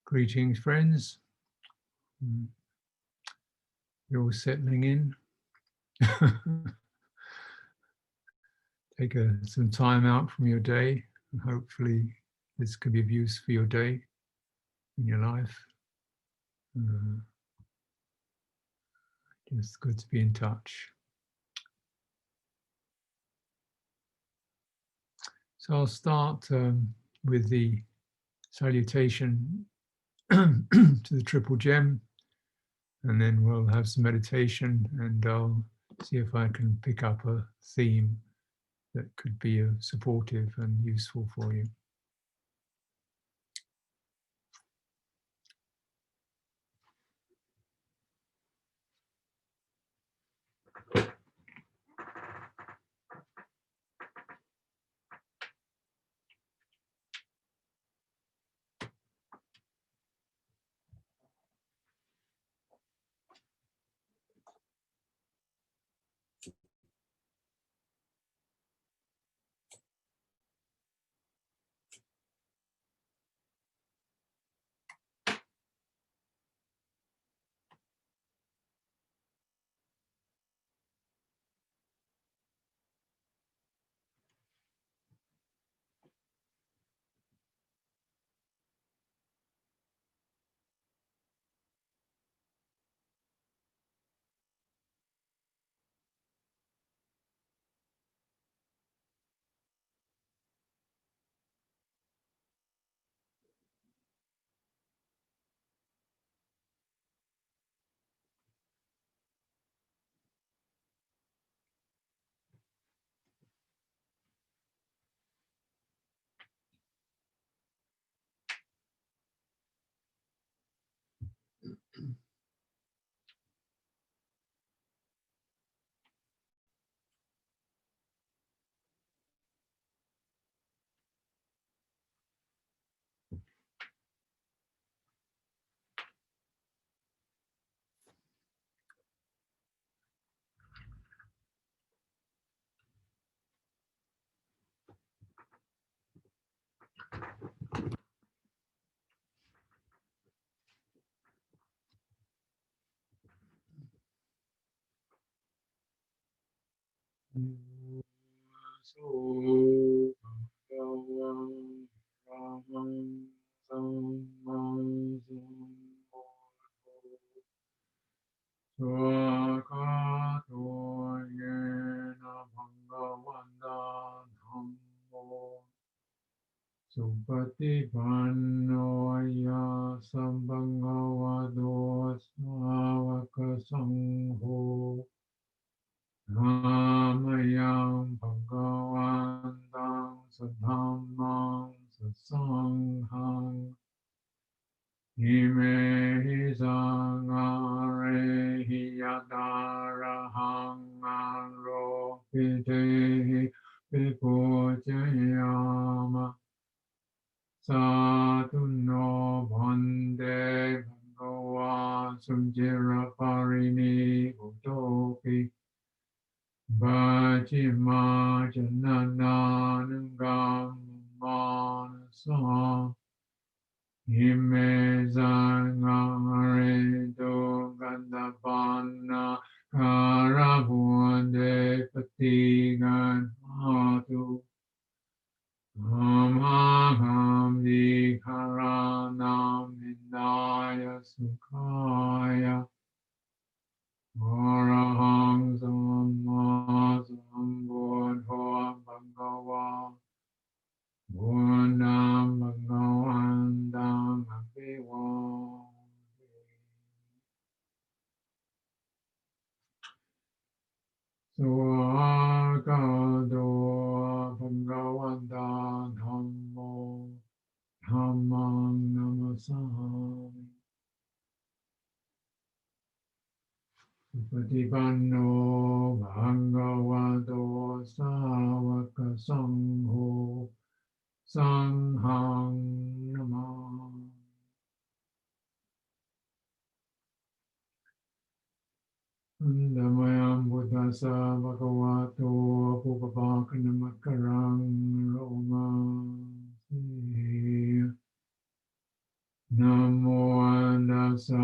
Greetings, friends. You're all settling in. Take some time out from your day, and hopefully this could be of use for your day in your life. Just good to be in touch. So I'll start with the salutation to the Triple Gem, and then we'll have some meditation, and I'll see if I can pick up a theme that could be supportive and useful for you. Supatipanno ya sambhagavado sāvaka sangho Namayam bhagavantang sadhammam sasangham Imehi sangarehi yadarahang aropitehi vipujayama Sadhu no bhande bhagava sujira parini utopi Bhajima janananangam manasa Ime zangaredo gandapana karavunde patigan hatu Amaham dikaranam nindaya sukhaya Araham samma sambuddho bhagava Buddham bhagavantang abhivāmi Swakado bhagavanta dhammo dhammam namasami Supatipanno bhagavato sāvaka sangho sanghang namami Namayam buddhassa bhagavato pupapakanamakarang roma Namo tassa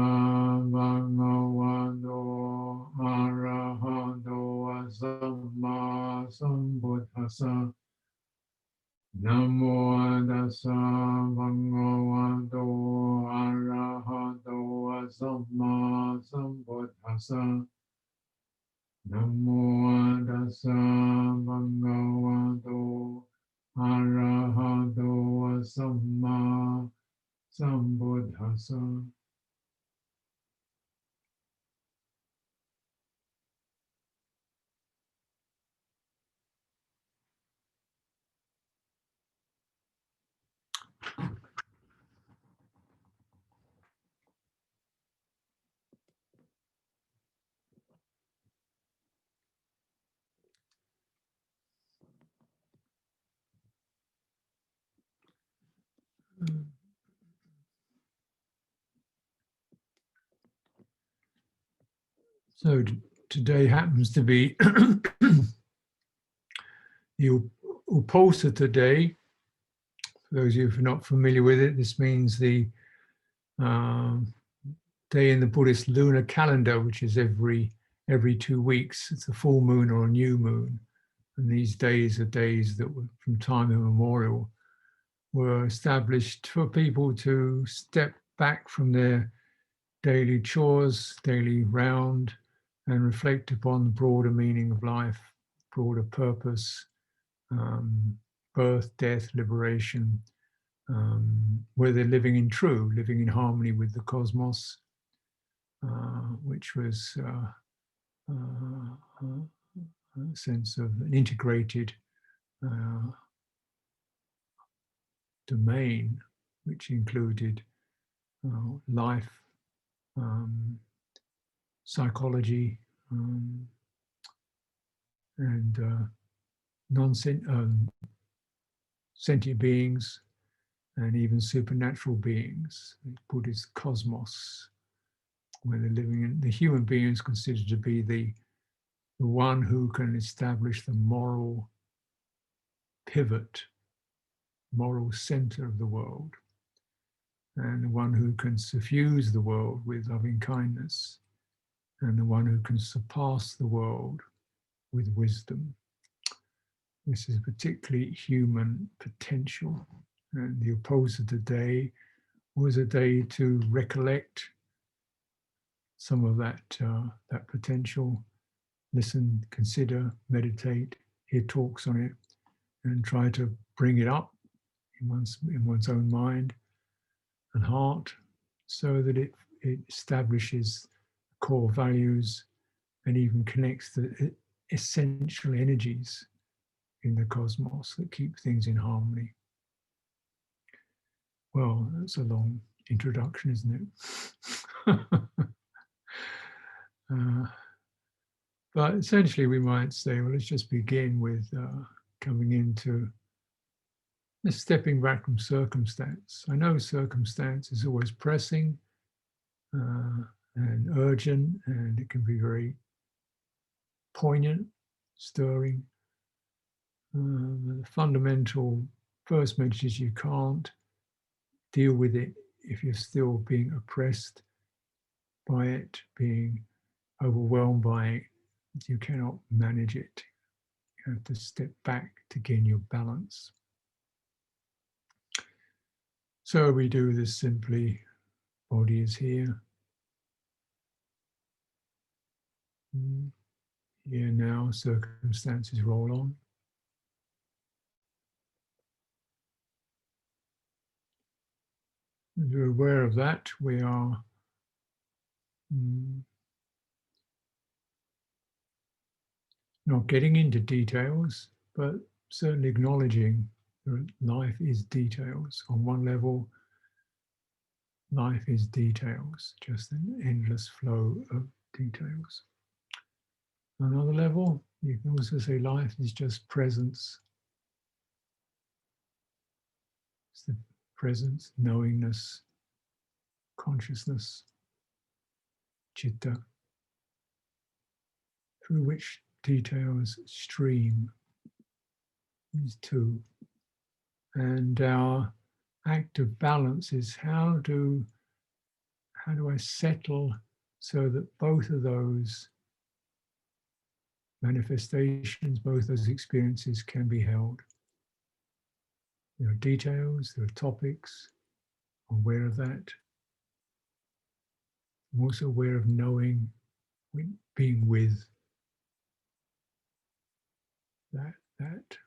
bhagavato arahato samma sambuddhassa. Namo tassa bhagavato arahato samma sambuddhassa. Namo tassa bhagavato arahato samma sambuddhassa. So today happens to be the Upasata day. For those of you who are not familiar with it, this means the day in the Buddhist lunar calendar, which is every 2 weeks. It's a full moon or a new moon. And these days are days that were, from time immemorial, were established for people to step back from their daily chores, daily round, and reflect upon the broader meaning of life, broader purpose, birth, death, liberation, where they're living in harmony with the cosmos, which was a sense of an integrated domain, which included life, psychology, and sentient beings, and even supernatural beings, the Buddhist cosmos, where they're living in. The human being is considered to be the one who can establish the moral pivot, moral center of the world, and the one who can suffuse the world with loving kindness, and the one who can surpass the world with wisdom. This is particularly human potential. And the Upasata day was a day to recollect some of that potential, listen, consider, meditate, hear talks on it, and try to bring it up in one's own mind and heart, so that it establishes core values and even connects the essential energies in the cosmos that keep things in harmony. Well, that's a long introduction, isn't it? But essentially we might say, well, let's just begin with coming into stepping back from circumstance. I know circumstance is always pressing and urgent, and it can be very poignant, stirring. The fundamental first message is you can't deal with it if you're still being oppressed by it, being overwhelmed by it. You cannot manage it. You have to step back to gain your balance. So we do this simply. Body is here. Here now, circumstances roll on. As we're aware of that, we are not getting into details, but certainly acknowledging that life is details. On one level, life is details, just an endless flow of details. On another level, you can also say life is just presence. It's the presence, knowingness, consciousness, citta, through which details stream. These two. And our act of balance is how do I settle so that both of those manifestations, both those experiences can be held. There are details, there are topics, I'm aware of that. I'm also aware of knowing, being with that.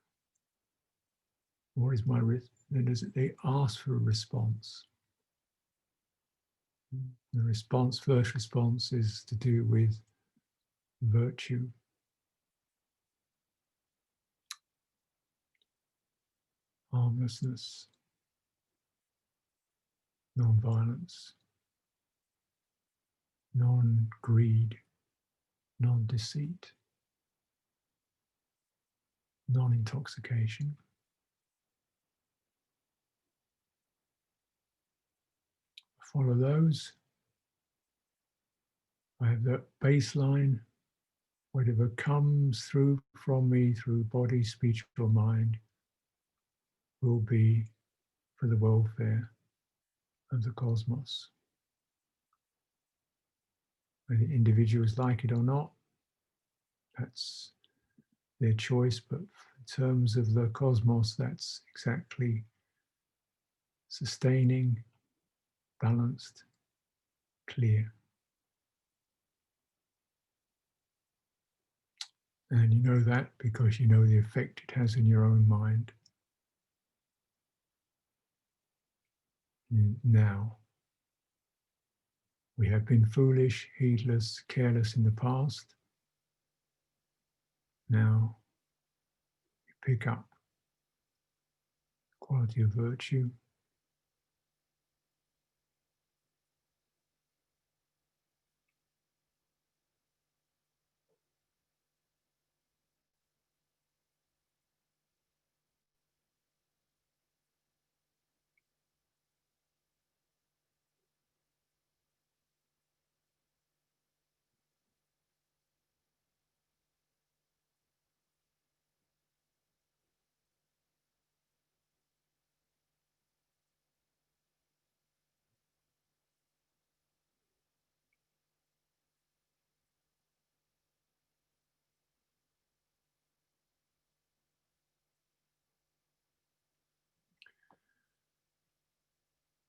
What is my risk? Then they ask for a response. The first response is to do with virtue. Harmlessness, non-violence, non-greed, non-deceit, non-intoxication. Follow those. I have that baseline. Whatever comes through from me through body, speech, or mind will be for the welfare of the cosmos. Whether individuals like it or not, that's their choice, but in terms of the cosmos, that's exactly sustaining, balanced, clear. And you know that because you know the effect it has in your own mind now. We have been foolish, heedless, careless in the past. Now you pick up the quality of virtue.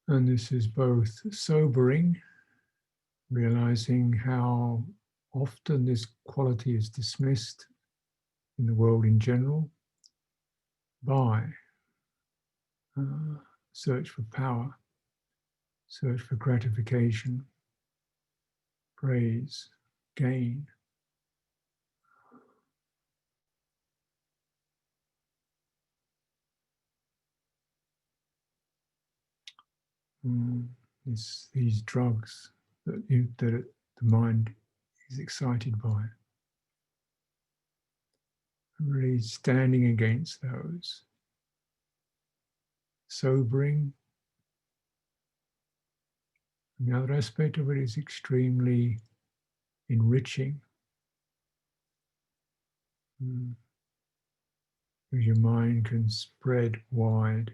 And this is both sobering, realizing how often this quality is dismissed in the world in general by search for power, search for gratification, praise, gain. These drugs that the mind is excited by. Really standing against those. Sobering. And the other aspect of it is extremely enriching. Because your mind can spread wide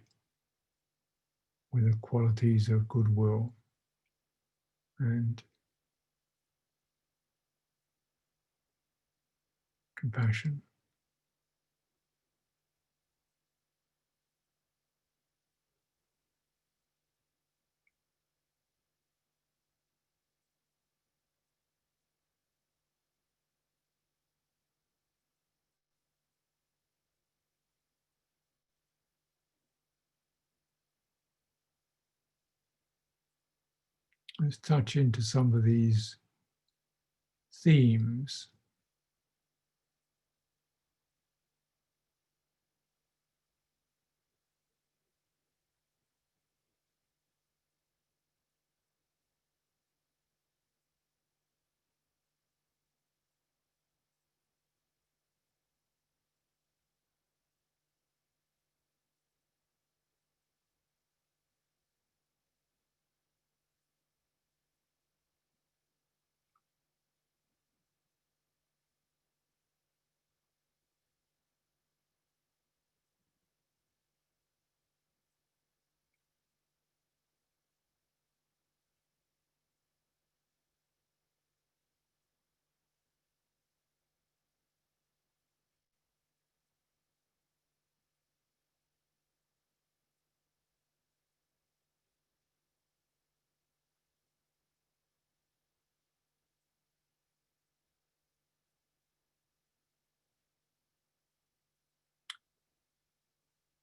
with the qualities of goodwill and compassion. Let's touch into some of these themes.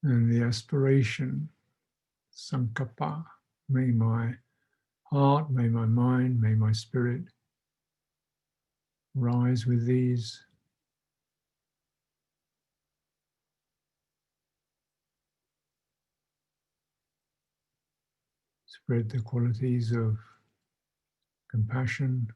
And the aspiration, sankappa, may my heart, may my mind, may my spirit rise with these. Spread the qualities of compassion,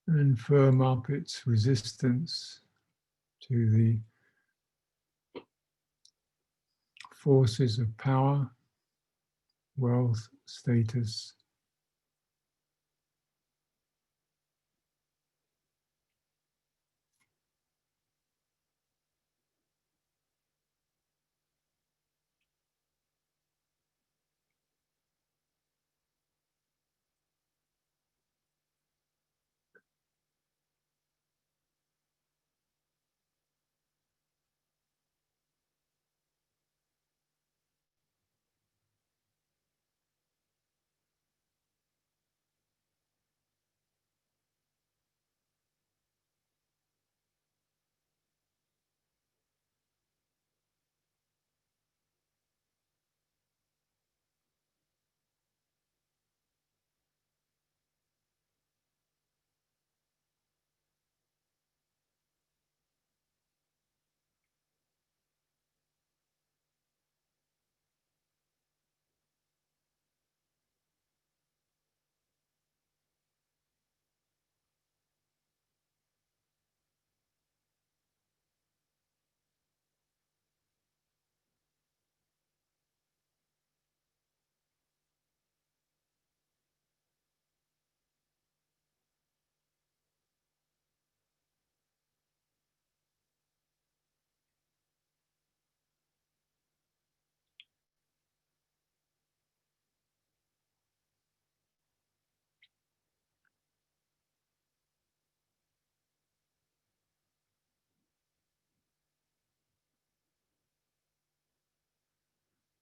and firm up its resistance to the forces of power, wealth, status,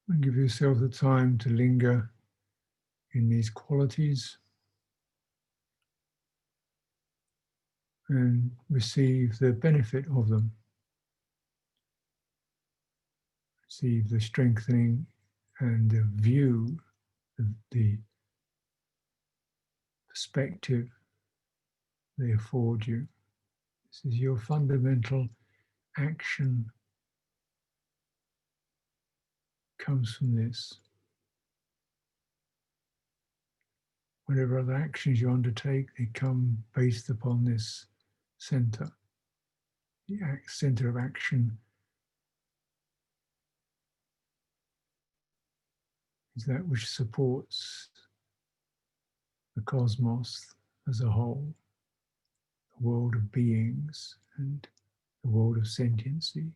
and give yourself the time to linger in these qualities and receive the benefit of them. Receive the strengthening and the view, the perspective they afford you. This is your fundamental action, comes from this. Whatever other actions you undertake, they come based upon this center. The center of action is that which supports the cosmos as a whole, the world of beings and the world of sentiency.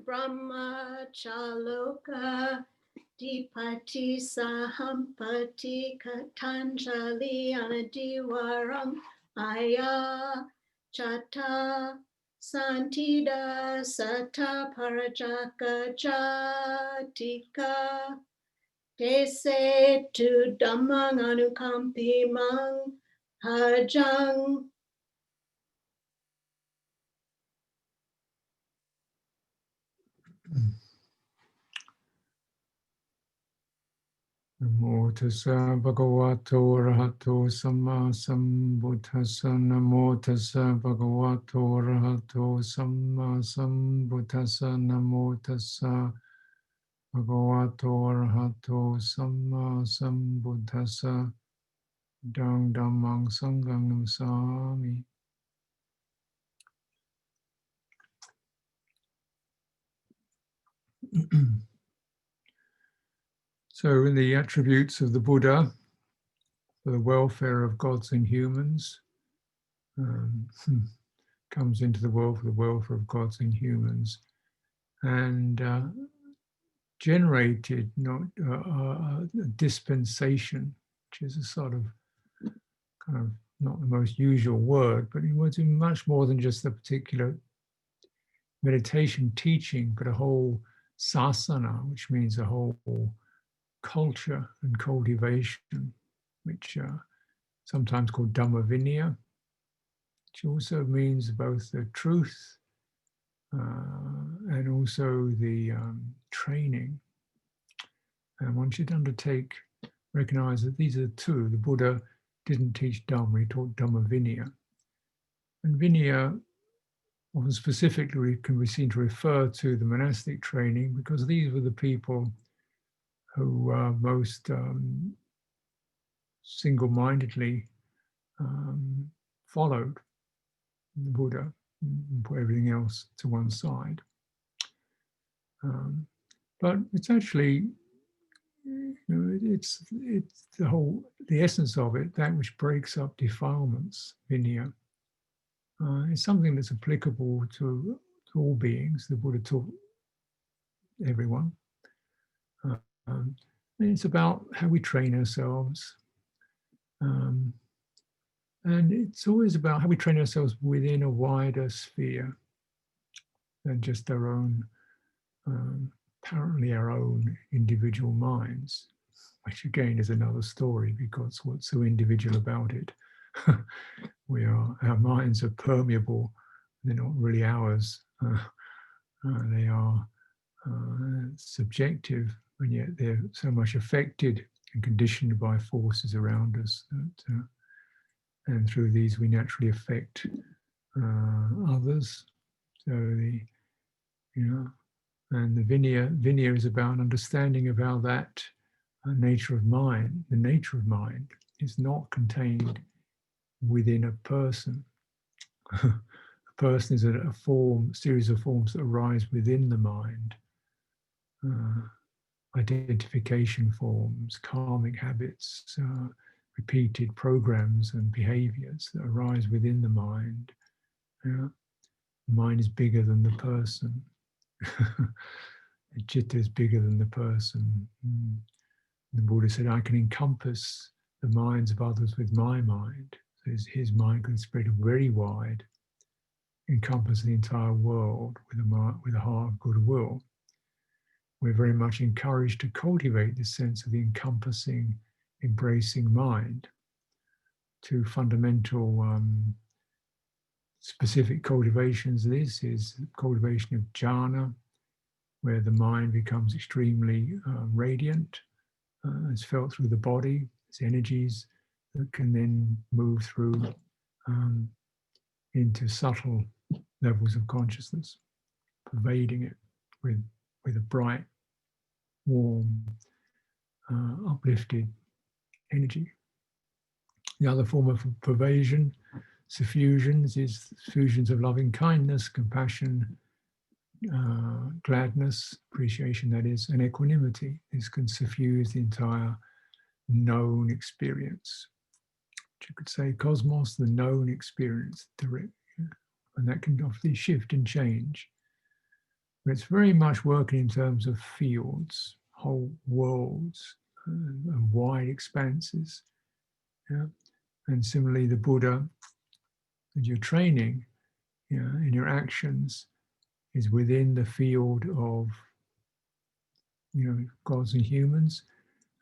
Brahma Chaloka Dipati Sahampati Katanjali Anadiwaram Aya Chata Santida Sata Parajaka Jatika Dese tu Dhammang Anukampi Mang Hajang. Namo tassa bhagavato arahato samma sambuddhassa. Namo tassa bhagavato arahato samma sambuddhassa. Namo tassa bhagavato arahato samma sambuddhassa. Dang dhammang sanghang namsami. So in the attributes of the Buddha for the welfare of gods and humans, comes into the world for the welfare of gods and humans, and generated not a dispensation, which is a sort of kind of not the most usual word, but it was much more than just a particular meditation teaching, but a whole sasana, which means a whole culture and cultivation, which sometimes called Dhamma Vinaya, which also means both the truth and also the training. And one should undertake, recognize that these are two. The Buddha didn't teach Dhamma, he taught Dhamma Vinaya. And Vinaya often specifically can be seen to refer to the monastic training, because these were the people who most single-mindedly followed the Buddha and put everything else to one side. But it's actually, it's the essence of it, that which breaks up defilements, Vinaya. It's something that's applicable to all beings. The Buddha taught everyone. And it's about how we train ourselves. And it's always about how we train ourselves within a wider sphere than just our own, apparently our own individual minds, which again is another story, because what's so individual about it? Our minds are permeable, they're not really ours. They are subjective, and yet they're so much affected and conditioned by forces around us that, and through these we naturally affect others. So and the Vinaya is about an understanding of how that nature of mind, the nature of mind, is not contained within a person. A person is a series of forms that arise within the mind. Identification forms, karmic habits, repeated programs and behaviors that arise within the mind. The mind is bigger than the person. The citta is bigger than the person. The Buddha said, I can encompass the minds of others with my mind. So his mind can spread very wide, encompass the entire world with a heart of goodwill. We're very much encouraged to cultivate this sense of the encompassing, embracing mind. Two fundamental specific cultivations. This is cultivation of jhana, where the mind becomes extremely radiant. It's felt through the body. It's energies that can then move through into subtle levels of consciousness, pervading it with a bright, warm, uplifted energy. The other form of pervasion, suffusions, is fusions of loving kindness, compassion, gladness, appreciation, that is, and equanimity. This can suffuse the entire known experience. You could say cosmos, the known experience, direct, and that can obviously shift and change. But it's very much working in terms of fields, whole worlds, and wide expanses. Yeah? And similarly, the Buddha that you're training, in your actions, is within the field of, gods and humans.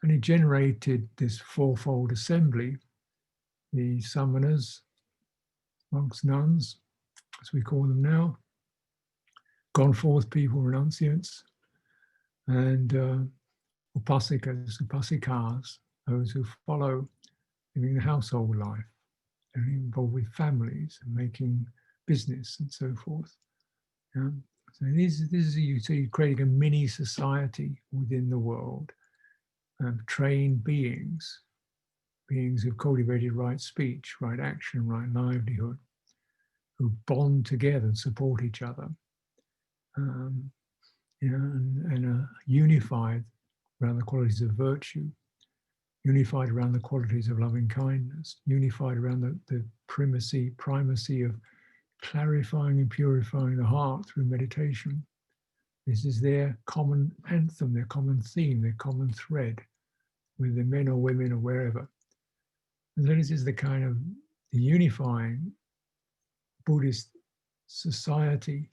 And he generated this fourfold assembly, the samanas, monks, nuns, as we call them now, gone forth people, renunciants, and upasikas, upasikas, those who follow living the household life, and involved with families and making business and so forth. So this is you see creating a mini society within the world of trained beings who've cultivated right speech, right action, right livelihood, who bond together and support each other, and are unified around the qualities of virtue, unified around the qualities of loving kindness, unified around the primacy of clarifying and purifying the heart through meditation. This is their common anthem, their common theme, their common thread, whether men or women or wherever. And this is the kind of the unifying Buddhist society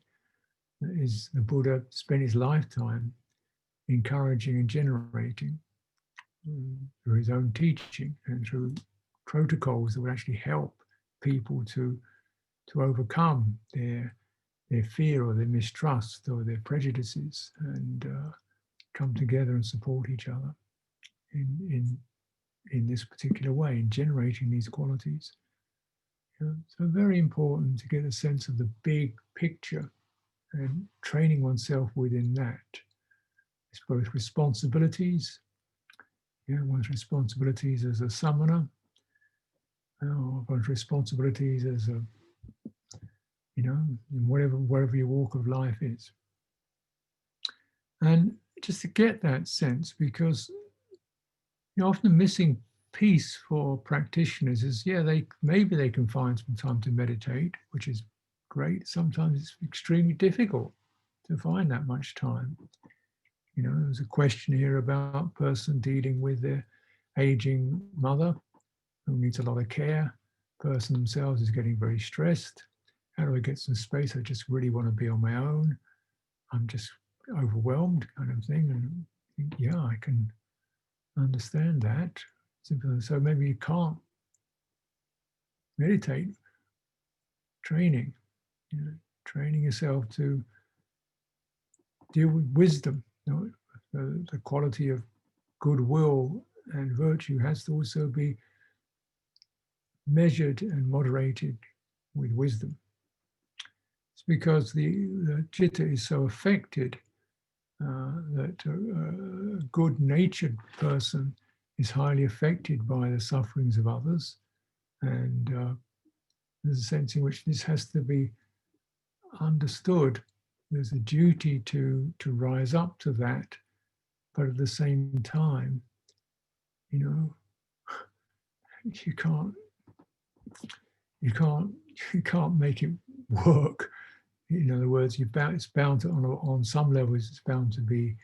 that is the Buddha spent his lifetime encouraging and generating through his own teaching and through protocols that would actually help people to overcome their fear or their mistrust or their prejudices and come together and support each other in this particular way, in generating these qualities. So very important to get a sense of the big picture and training oneself within that. It's both responsibilities, one's responsibilities as a samana, one's responsibilities as a, in wherever your walk of life is. And just to get that sense, because often the missing piece for practitioners is, maybe they can find some time to meditate, which is great. Sometimes it's extremely difficult to find that much time. There's a question here about a person dealing with their aging mother who needs a lot of care. The person themselves is getting very stressed. How do I get some space? I just really want to be on my own. I'm just overwhelmed, kind of thing. And I can understand that. So maybe you can't meditate. Training yourself to deal with wisdom. The quality of goodwill and virtue has to also be measured and moderated with wisdom. It's because the citta is so affected that a good-natured person is highly affected by the sufferings of others, and there's a sense in which this has to be understood. There's a duty to rise up to that, but at the same time, you can't make it work. In other words, it's bound to, on some levels, it's bound to be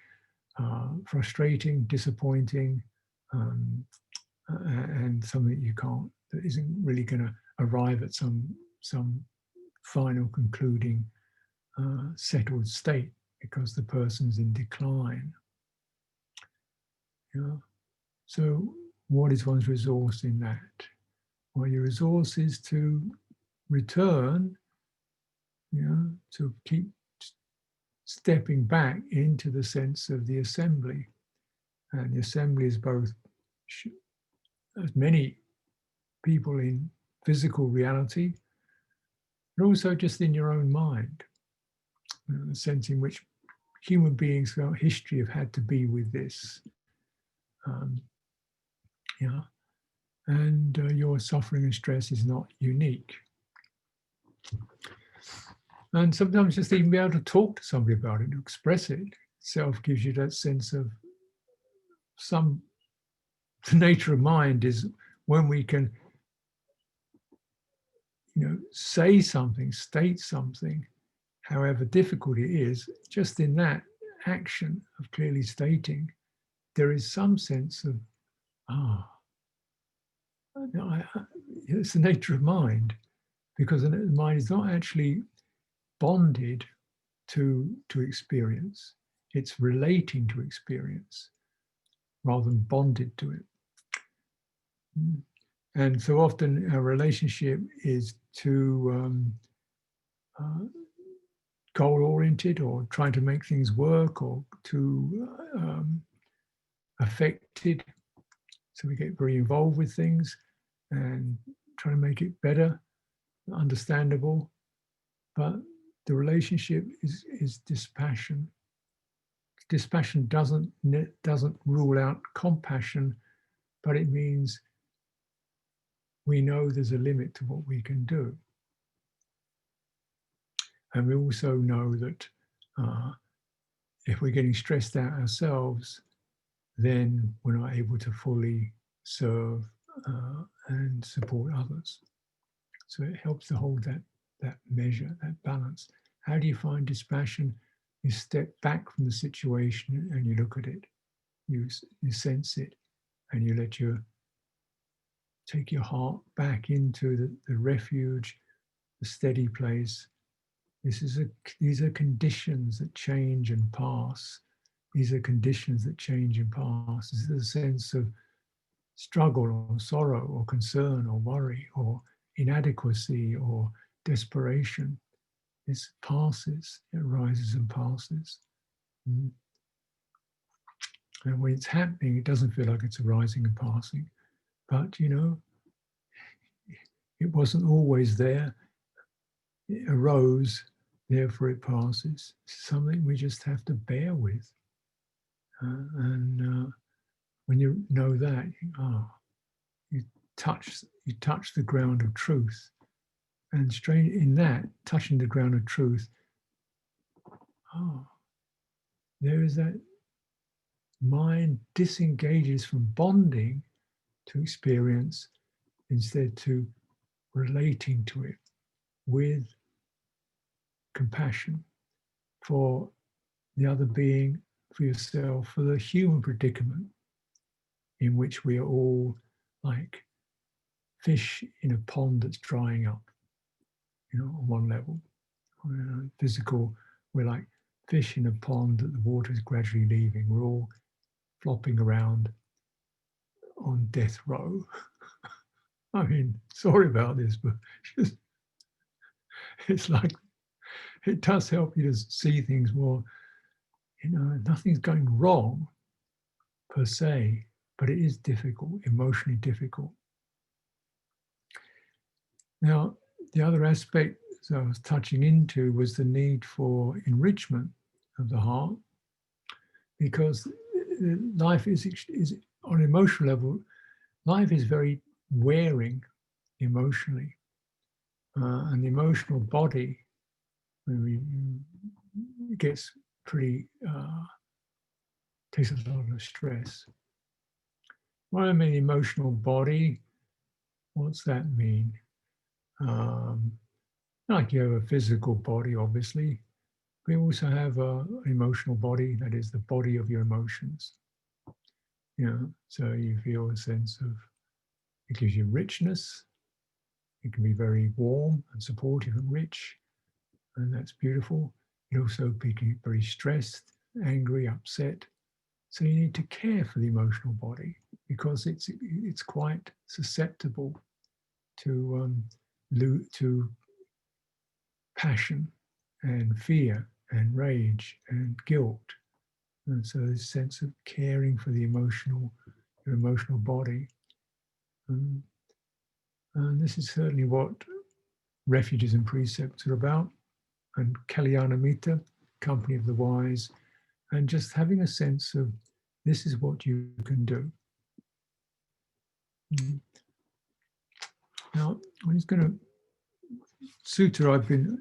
frustrating, disappointing, and something that isn't really going to arrive at some final concluding settled state because the person's in decline. So what is one's resource in that? Well, your resource is to return, to keep stepping back into the sense of the assembly. And the assembly is both as many people in physical reality, but also just in your own mind. The sense in which human beings throughout history have had to be with this. And your suffering and stress is not unique. And sometimes just even be able to talk to somebody about it, to express it itself gives you that sense of the nature of mind is when we can, say something, state something, however difficult it is, just in that action of clearly stating, there is some sense of, it's the nature of mind, because the mind is not actually bonded to experience. It's relating to experience rather than bonded to it. And so often our relationship is too goal-oriented, or trying to make things work, or too affected. So we get very involved with things and try to make it better, understandable. But the relationship is dispassion. Dispassion doesn't rule out compassion, but it means we know there's a limit to what we can do. And we also know that if we're getting stressed out ourselves, then we're not able to fully serve and support others. So it helps to hold that measure, that balance. How do you find dispassion? You step back from the situation and you look at it. You sense it, and you take your heart back into the refuge, the steady place. These are conditions that change and pass. These are conditions that change and pass. This is a sense of struggle or sorrow or concern or worry or inadequacy or desperation. This passes, it rises and passes. And when it's happening, it doesn't feel like it's arising and passing. But, you know, it wasn't always there. It arose, therefore it passes. It's something we just have to bear with. When you know that, you touch the ground of truth. And straight in that, touching the ground of truth, there is that mind disengages from bonding to experience, instead to relating to it with compassion for the other being, for yourself, for the human predicament in which we are all like fish in a pond that's drying up, you know, on one level. Physical, we're like fish in a pond that the water is gradually leaving. We're all flopping around on death row. I mean, sorry about this, but it's like, it does help you to see things more, you know, nothing's going wrong per se, but it is difficult, emotionally difficult. Now, the other aspect that I was touching into was the need for enrichment of the heart, because life is on an emotional level, life is very wearing emotionally. And the emotional body gets pretty, takes a lot of stress. When I mean emotional body, what's that mean? Like you have a physical body, obviously. We also have an emotional body, that is the body of your emotions. You know, so you feel a sense of, it gives you richness. It can be very warm and supportive and rich, and that's beautiful. It also be very stressed, angry, upset. So you need to care for the emotional body, because it's quite susceptible to passion and fear and rage and guilt. And so there's a sense of caring for your emotional body. And this is certainly what refuges and precepts are about. And Kalyanamitta, company of the wise, and just having a sense of, this is what you can do. Now, I'm just going to, sutta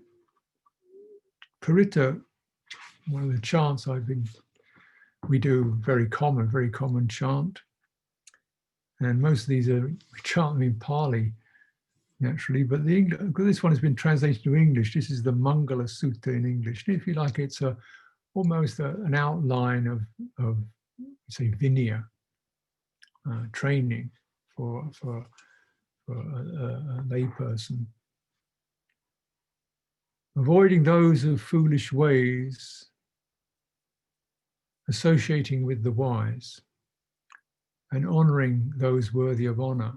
Paritta, one of the chants we do very common chant. And most of these are, we chant them in Pali, naturally, but this one has been translated to English. This is the Mangala Suta in English. And if you like, it's almost an outline of say Vinaya training for a layperson. Avoiding those of foolish ways, associating with the wise, and honoring those worthy of honor.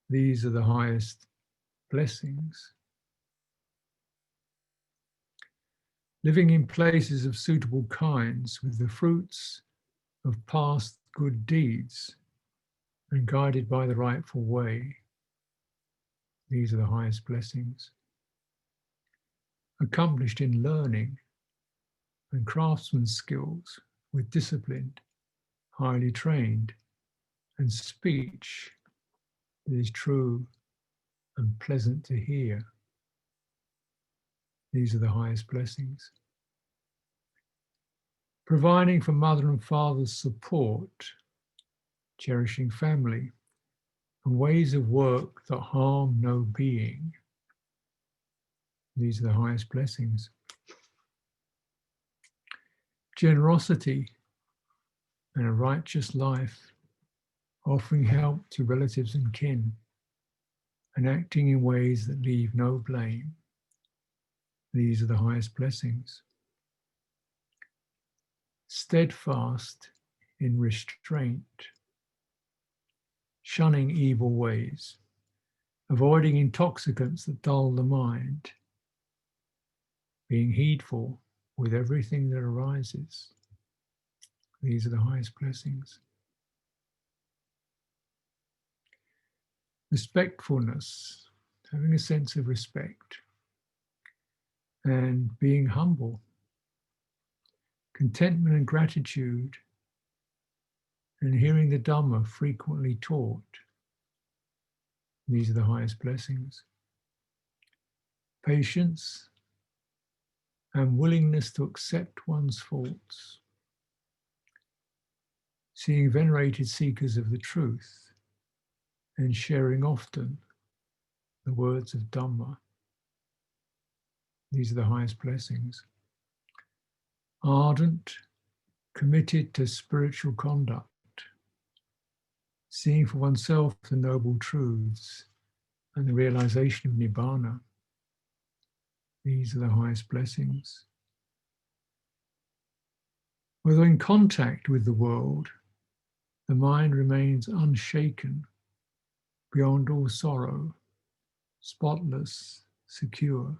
These are the highest blessings. Living in places of suitable kinds with the fruits of past good deeds and guided by the rightful way. These are the highest blessings. Accomplished in learning and craftsman's skills with disciplined, highly trained, and speech that is true and pleasant to hear. These are the highest blessings. Providing for mother and father's support, cherishing family, and ways of work that harm no being. These are the highest blessings. Generosity and a righteous life, offering help to relatives and kin, and acting in ways that leave no blame. These are the highest blessings. Steadfast in restraint, shunning evil ways, avoiding intoxicants that dull the mind, being heedful with everything that arises. These are the highest blessings. Respectfulness, having a sense of respect, and being humble. Contentment and gratitude, and hearing the Dhamma frequently taught. These are the highest blessings. Patience and willingness to accept one's faults. Seeing venerated seekers of the truth and sharing often the words of Dhamma. These are the highest blessings. Ardent, committed to spiritual conduct, seeing for oneself the noble truths and the realization of Nibbana. These are the highest blessings. Whether in contact with the world, the mind remains unshaken, beyond all sorrow, spotless, secure.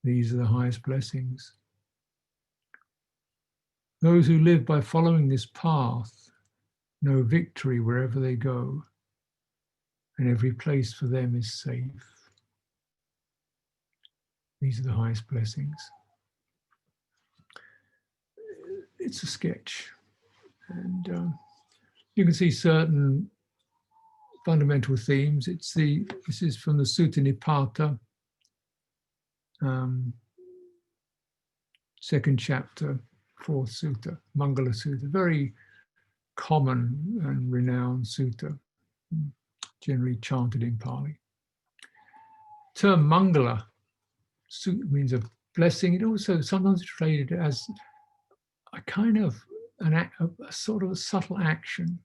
These are the highest blessings. Those who live by following this path know victory wherever they go, and every place for them is safe. These are the highest blessings. It's a sketch, and you can see certain fundamental themes. This is from the Sutta Nipata, second chapter, fourth sutta, Mangala Suta, very common and renowned sutta, generally chanted in Pali. Term Mangala means a blessing. It also sometimes is translated as a kind of a sort of a subtle action.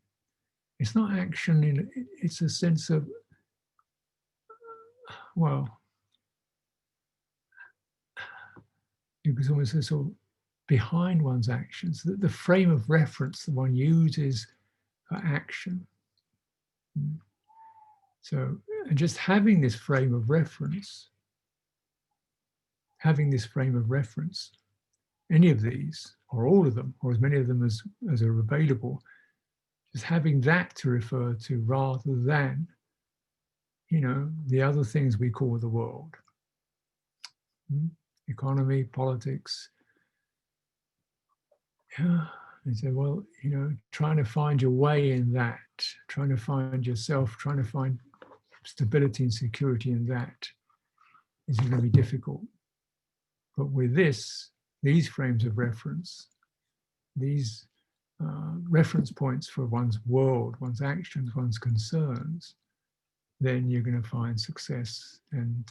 It's not action, it's a sense of, well, you could almost say sort of behind one's actions, the frame of reference that one uses for action. So, and just having this frame of reference, any of these, or all of them, or as many of them as are available, just having that to refer to rather than, the other things we call the world. Economy, politics. Yeah. And say, well, trying to find your way in that, trying to find yourself, trying to find stability and security in that is going to be difficult. But with these frames of reference, these reference points for one's world, one's actions, one's concerns, then you're going to find success, and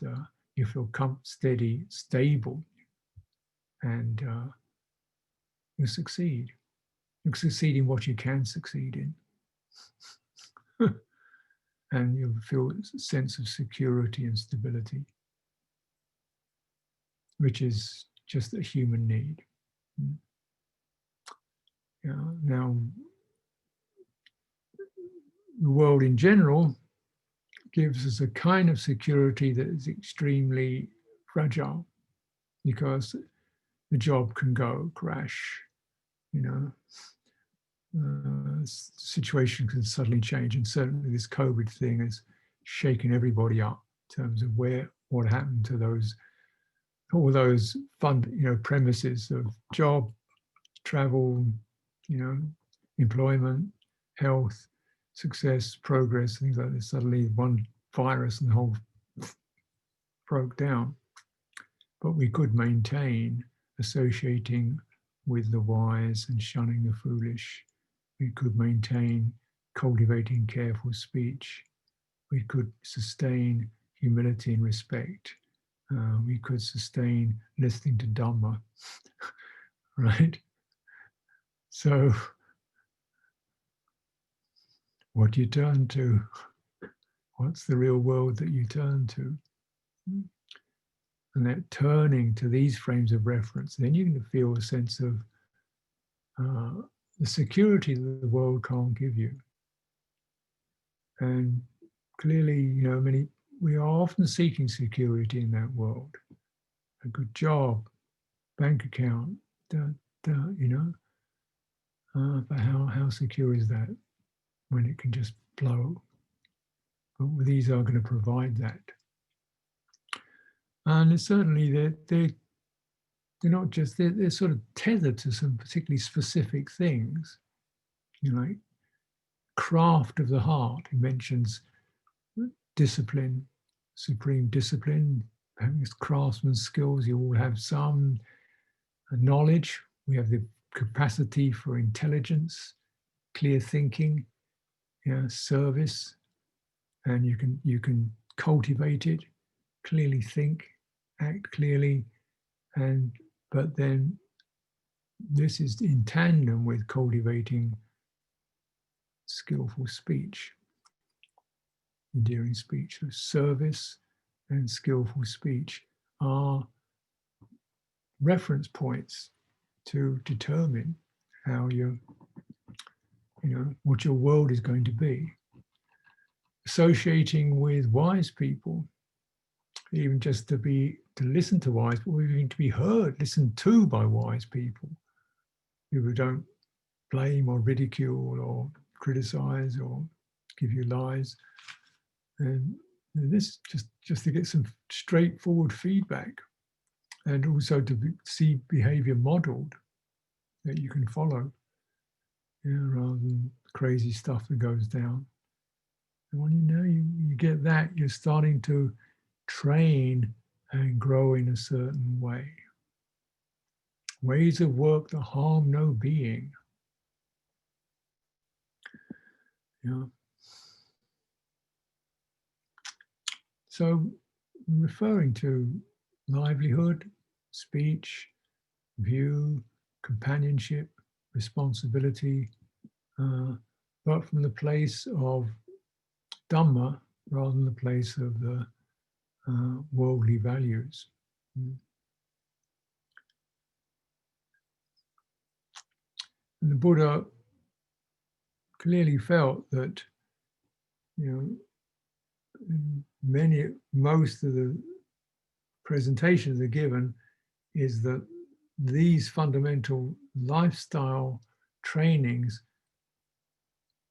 you feel steady, stable, and you succeed. You succeed in what you can succeed in. And you'll feel a sense of security and stability, which is just a human need. Now, the world in general gives us a kind of security that is extremely fragile, because the job can crash, situation can suddenly change, and certainly this COVID thing has shaken everybody up in terms of what happened to all those premises of job, travel, employment, health, success, progress, things like this. Suddenly one virus and the whole broke down. But we could maintain associating with the wise and shunning the foolish. We could maintain cultivating careful speech. We could sustain humility and respect. We could sustain listening to Dhamma, right? So, what do you turn to? What's the real world that you turn to? And that turning to these frames of reference, then you can feel a sense of the security that the world can't give you. And clearly, we are often seeking security in that world. A good job, bank account, but how secure is that when it can just blow? But these are going to provide that. And certainly they're not just, they're sort of tethered to some particularly specific things, like craft of the heart. He mentions discipline, supreme discipline, having craftsman's skills. You all have some knowledge. We have the capacity for intelligence, clear thinking, service, and you can cultivate it, clearly think, act clearly, but then this is in tandem with cultivating skillful speech, endearing speech. So service and skillful speech are reference points to determine how what your world is going to be. Associating with wise people, even just to listen to wise people, even to be heard, listened to by wise people who don't blame or ridicule or criticize or give you lies. And this just to get some straightforward feedback, and also to see behavior modeled that you can follow, rather than crazy stuff that goes down. And when you get that, you're starting to train and grow in a certain way. Ways of work that harm no being. So, referring to livelihood, speech, view, companionship, responsibility, but from the place of Dhamma rather than the place of the worldly values. And the Buddha clearly felt that, most of the presentations are given is that these fundamental lifestyle trainings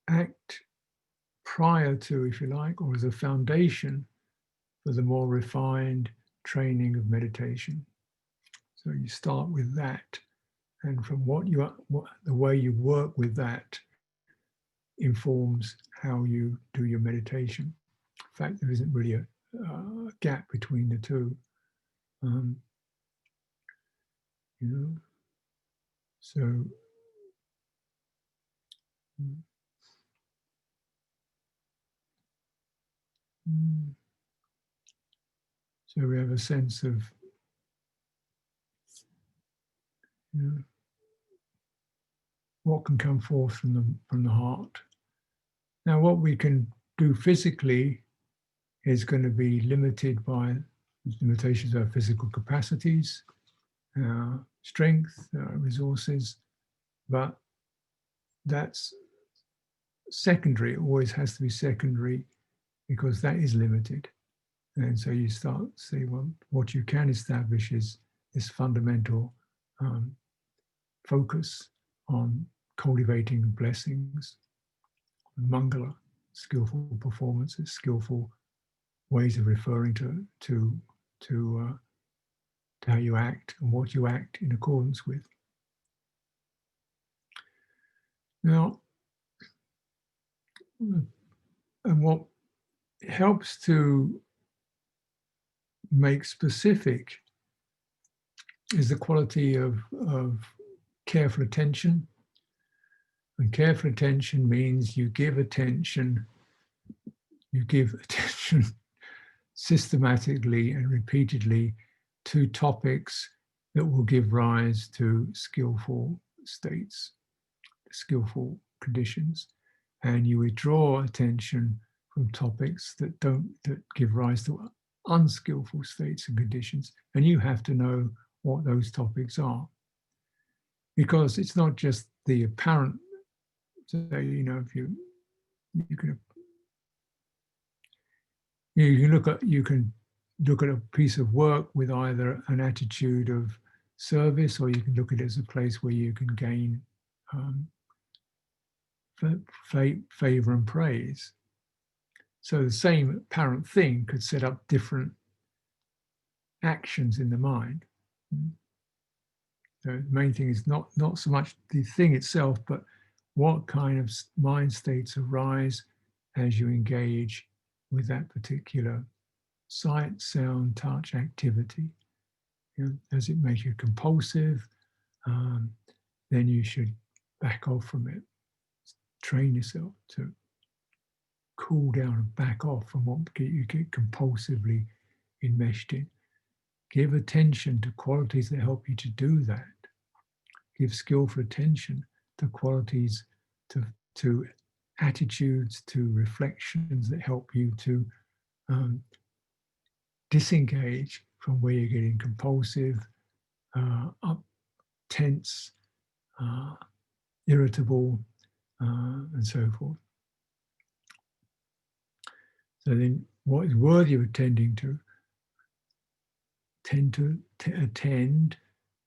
act prior to, if you like, or as a foundation for the more refined training of meditation. So you start with that, and from the way you work with that informs how you do your meditation. In fact, there isn't really a gap between the two. So So we have a sense of, what can come forth from the heart. Now, what we can do physically is going to be limited by limitations of our physical capacities, strength, resources, but that's secondary. It always has to be secondary because that is limited. And so you start to see, well, what you can establish is this fundamental focus on cultivating blessings, Mangala, skillful performances, skillful ways of referring to how you act and what you act in accordance with. Now, and what helps to make specific is the quality of careful attention. And careful attention means you give attention systematically and repeatedly to topics that will give rise to skillful states, skillful conditions. And you withdraw attention from topics that give rise to unskillful states and conditions. And you have to know what those topics are. Because it's not just the apparent, so, if you can look at a piece of work with either an attitude of service, or you can look at it as a place where you can gain favor and praise. So the same apparent thing could set up different actions in the mind. So the main thing is not so much the thing itself, but what kind of mind states arise as you engage with that particular sight, sound, touch activity. As it makes you compulsive, then you should back off from it. Train yourself to cool down and back off from what you get compulsively enmeshed in. Give attention to qualities that help you to do that. Give skillful attention to qualities, to attitudes, to reflections that help you to disengage from where you're getting compulsive, up, tense, irritable, and so forth. So then what is worthy of attending to? Tend to attend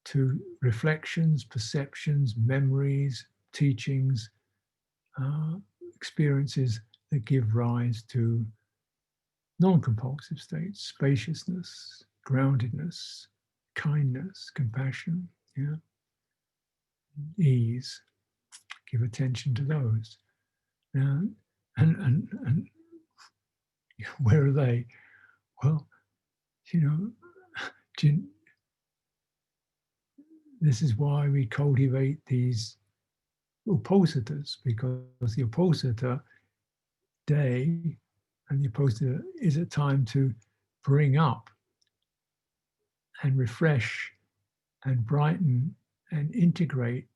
to reflections, perceptions, memories, teachings, experiences that give rise to non-compulsive states, spaciousness, groundedness, kindness, compassion, ease. Give attention to those. And where are they? Well, this is why we cultivate these oppositors, because the oppositor day and the oppositor is a time to bring up and refresh and brighten and integrate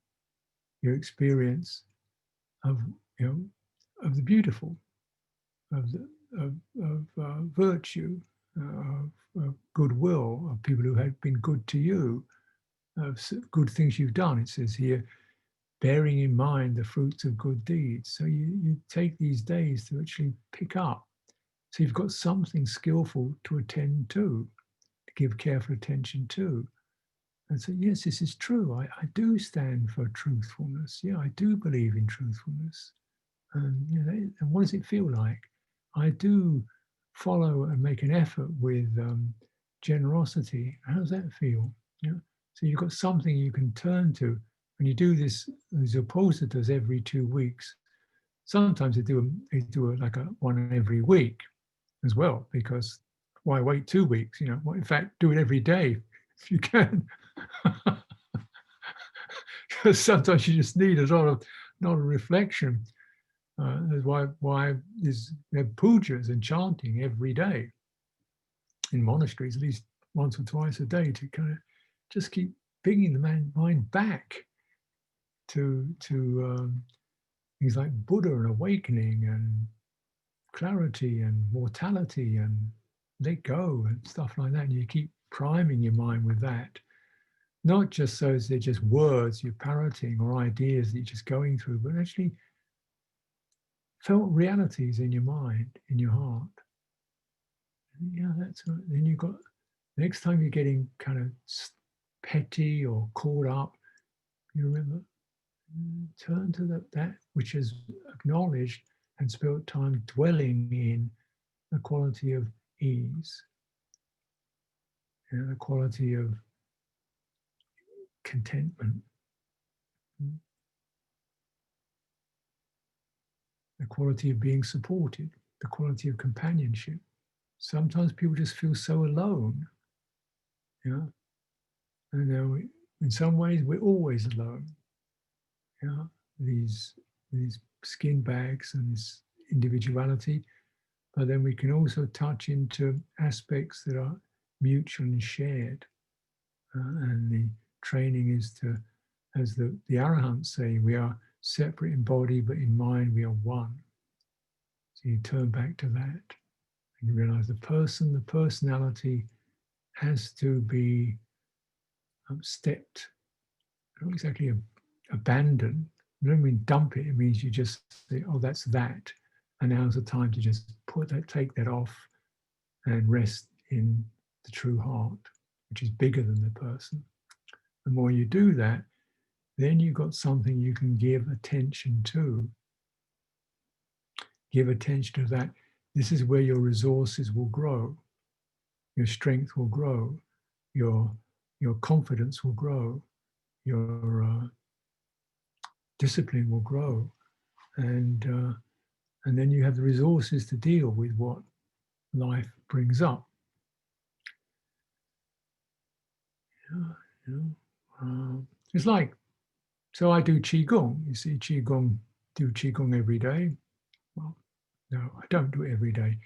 your experience of the beautiful, of virtue, of goodwill, of people who have been good to you, of good things you've done. It says here, bearing in mind the fruits of good deeds. So you take these days to actually pick up. So you've got something skillful to attend to give careful attention to. And so, yes, this is true. I do stand for truthfulness. Yeah, I do believe in truthfulness. And what does it feel like? I do follow and make an effort with generosity. How does that feel? So you've got something you can turn to. When you do these oppositors every 2 weeks, sometimes they do like one every week as well, because why wait 2 weeks? In fact, do it every day if you can. Because sometimes you just need a lot of reflection. That's why there are pujas and chanting every day in monasteries, at least once or twice a day, to kind of just keep bringing the mind back to things like Buddha and awakening and clarity and mortality and let go and stuff like that. And you keep priming your mind with that, not just so as they're just words you're parroting or ideas that you're just going through, but actually felt realities in your mind, in your heart. Yeah, that's right. Then you've got, next time you're getting kind of petty or caught up, you remember, turn to that which is acknowledged and spent time dwelling in the quality of ease, the quality of contentment, the quality of being supported, the quality of companionship. Sometimes people just feel so alone, yeah. And in some ways we're always alone, yeah. These skin bags and this individuality, but then we can also touch into aspects that are mutual and shared. And the training is to, as the Arahants say, we are separate in body, but in mind we are one. So you turn back to that and you realize the personality has to be stepped, not exactly abandoned. I don't mean dump it, it means you just say, oh, that's that. And now's the time to just take that off and rest in the true heart, which is bigger than the person. The more you do that, then you've got something you can give attention to. Give attention to that. This is where your resources will grow. Your strength will grow. Your confidence will grow. Your discipline will grow. And then you have the resources to deal with what life brings up. It's like, so I do Qigong. You see, do Qigong every day. Well, no, I don't do it every day,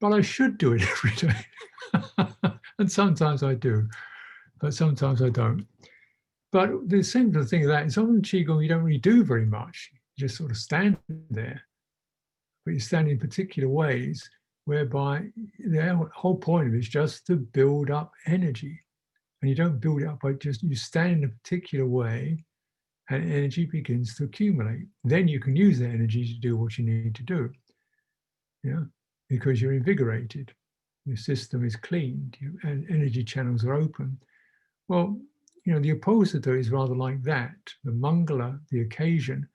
but I should do it every day. And sometimes I do, but sometimes I don't. But the simple thing of that is often Qigong, you don't really do very much. You just sort of stand there, but you stand in particular ways whereby the whole point of it is just to build up energy. And you don't build it up by just, you stand in a particular way and energy begins to accumulate. Then you can use that energy to do what you need to do. Yeah, because you're invigorated, your system is cleaned, and energy channels are open. Well, the Apposita is rather like that. The Mangala, the occasion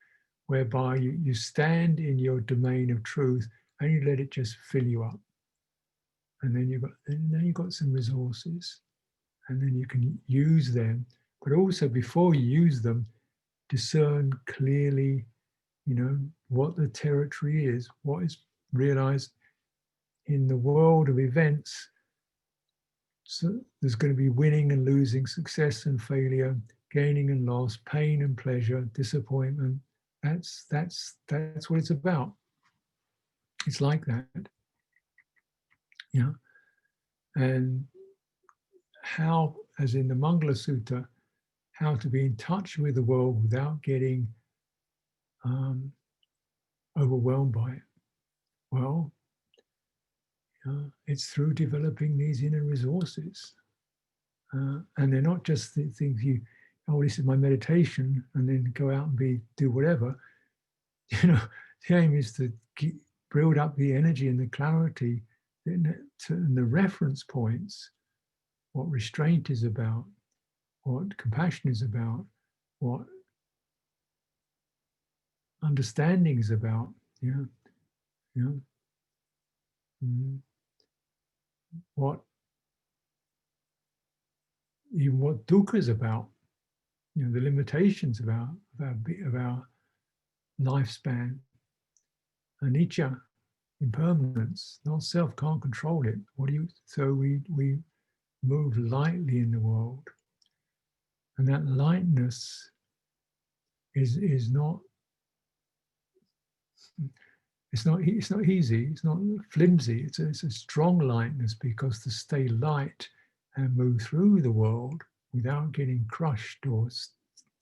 whereby you stand in your domain of truth and you let it just fill you up. And then you've got some resources, and then you can use them. But also before you use them, discern clearly, what the territory is, what is realized in the world of events. So there's going to be winning and losing, success and failure, gaining and loss, pain and pleasure, disappointment. That's what it's about. It's like that. And how, as in the Mangala Suta, how to be in touch with the world without getting overwhelmed by it. Well, it's through developing these inner resources. And they're not just the things this is my meditation, and then go out and do whatever. The aim is to build up the energy and the clarity and the reference points, what restraint is about, what compassion is about, what understanding is about. What dukkha is about, the limitations of our lifespan, anicca, impermanence, not self, can't control it. So we move lightly in the world, and that lightness is not It's not easy, it's not flimsy, it's a strong lightness, because to stay light and move through the world without getting crushed or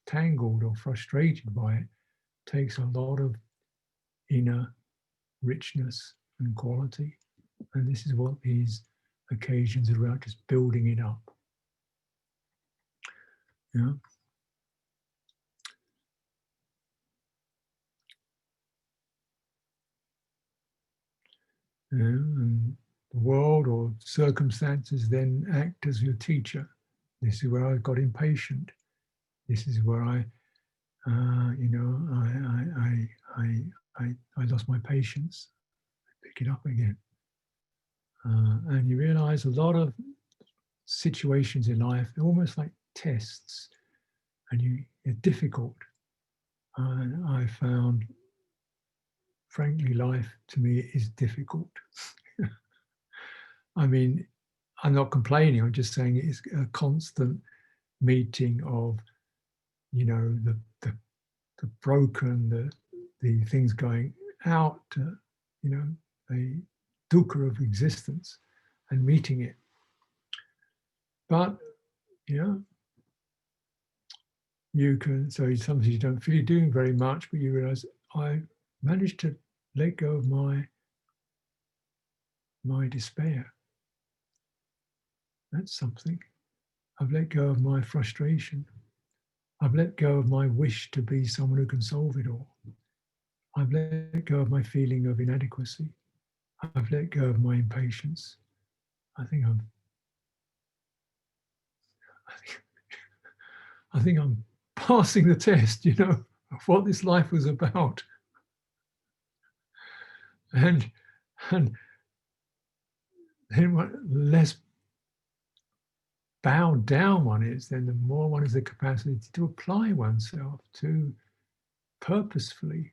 tangled or frustrated by it takes a lot of inner richness and quality. And this is what these occasions are about, just building it up. Yeah. And the world or circumstances then act as your teacher. This is where I got impatient. This is where I lost my patience. Pick it up again. And you realize a lot of situations in life, they're almost like tests, and they're difficult. And I found, frankly, life to me is difficult. I mean, I'm not complaining, I'm just saying it's a constant meeting of, the broken, the things going out, the dukkha of existence, and meeting it. But, you can, so sometimes you don't feel you're doing very much, but you realize, I managed to let go of my despair. That's something. I've let go of my frustration. I've let go of my wish to be someone who can solve it all. I've let go of my feeling of inadequacy. I've let go of my impatience. I think I'm passing the test, of what this life was about. And then what less bowed down one is, then the more one has the capacity to apply oneself to purposefully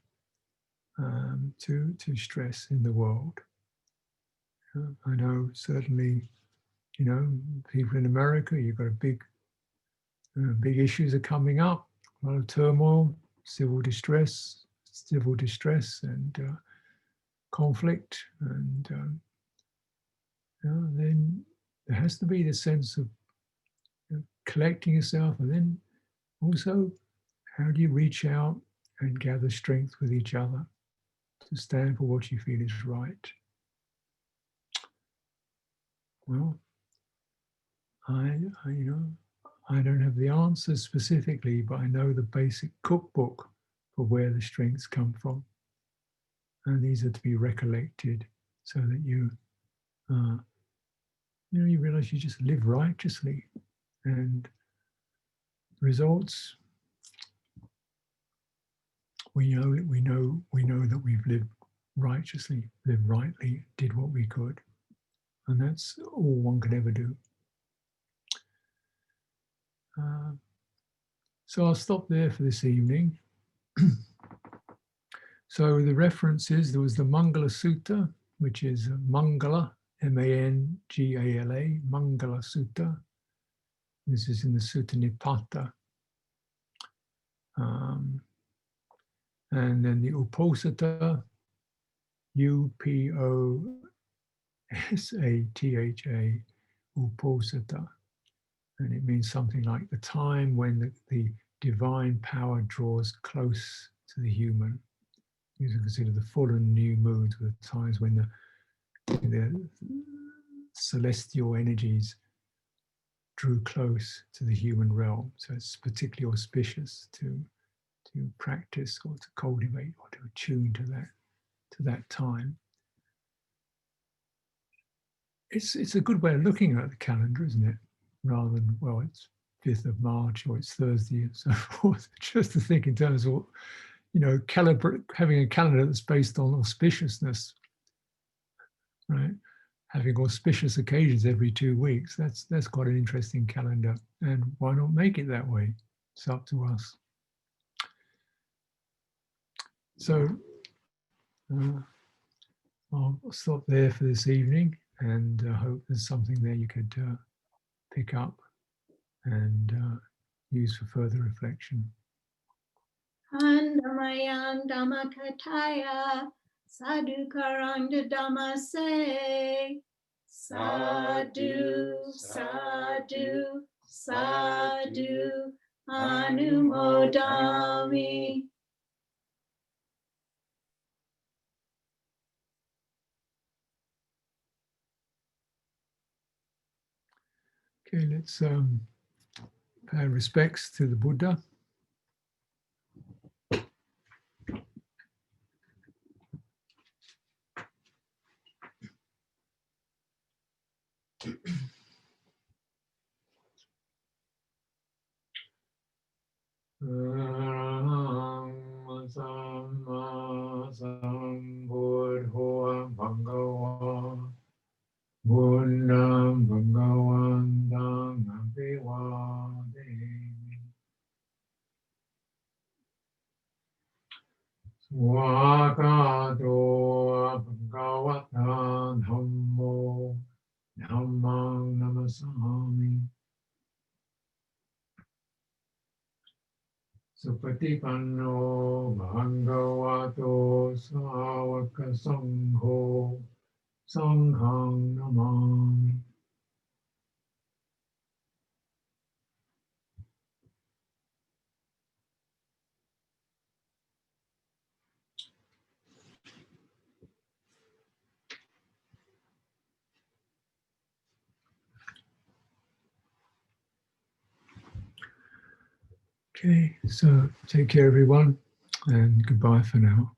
to stress in the world. I know certainly, people in America, you've got a big issues are coming up, a lot of turmoil, civil distress, and conflict, and then there has to be the sense of collecting yourself, and then also, how do you reach out and gather strength with each other to stand for what you feel is right? Well, I don't have the answers specifically, but I know the basic cookbook for where the strengths come from. And these are to be recollected so that you realize you just live righteously, and results, we know that we've lived righteously, lived rightly, did what we could. And that's all one could ever do. So I'll stop there for this evening. So the references, there was the Mangala Suta, which is Mangala, M-A-N-G-A-L-A, Mangala Suta. This is in the Sutta Nipata. And then the Uposatha, U-P-O-S-A-T-H-A, Uposatha. And it means something like the time when the divine power draws close to the human. You can consider the full and new moons were the times when the celestial energies drew close to the human realm. So it's particularly auspicious to practice or to cultivate or to attune to that time. It's a good way of looking at the calendar, isn't it? Rather than, well, it's 5th of March or it's Thursday and so forth. Just to think in terms of, having a calendar that's based on auspiciousness, right? Having auspicious occasions every 2 weeks, that's quite an interesting calendar. And why not make it that way? It's up to us. So I'll stop there for this evening, and hope there's something there you could pick up and use for further reflection. Anandamayang Dhammakataya Sadhukaranga Dhammase. Sadhu, sadhu, sadhu, anumodami. Okay, let's pay respects to the Buddha. Samma sambuddho bhagava Buddham bhagavantang abhivademi Swakato bhagavata dhammo dhammang namasami Supatipanno bhagavato sāvaka sangho sanghang namami. Okay, so take care everyone and goodbye for now.